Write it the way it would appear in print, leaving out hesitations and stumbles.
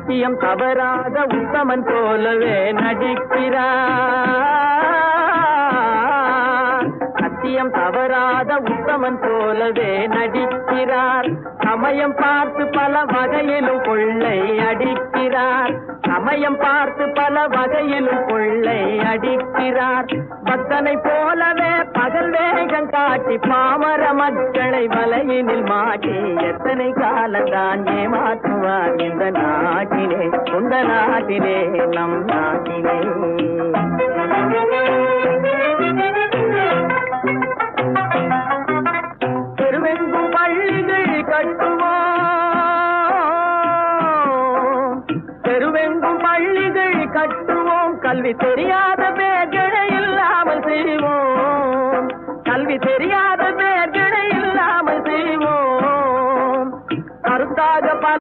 சத்தியம் தவறாத உத்தமன் போலவே நடிக்கிறார். சத்தியம் தவறாத உத்தமன் போலவே நடிக்கிறார். சமயம் பார்த்து பல வகையிலும் கொள்ளை அடிக்கிறார். சமயம் பார்த்து பல வகையிலும் கொள்ளை அடிக்கிறார். பக்தனை போலவே பகல் வேகம் காட்டி பாமர மக்களை வலையினில் மாட்டி எத்தனை காலந்தான் ஏமாற்றுவார் இந்த நாட்டிலே, சொந்த நாட்டிலே, நம் நாட்டிலே. தெருவெங்கும் பள்ளிகள் கட்டுவோம், தெருவெங்கும் பள்ளிகள் கட்டுவோம். கல்வி தெரியாத பேர்களை இல்லாமல் செய்வோம். கல்வி தெரியாத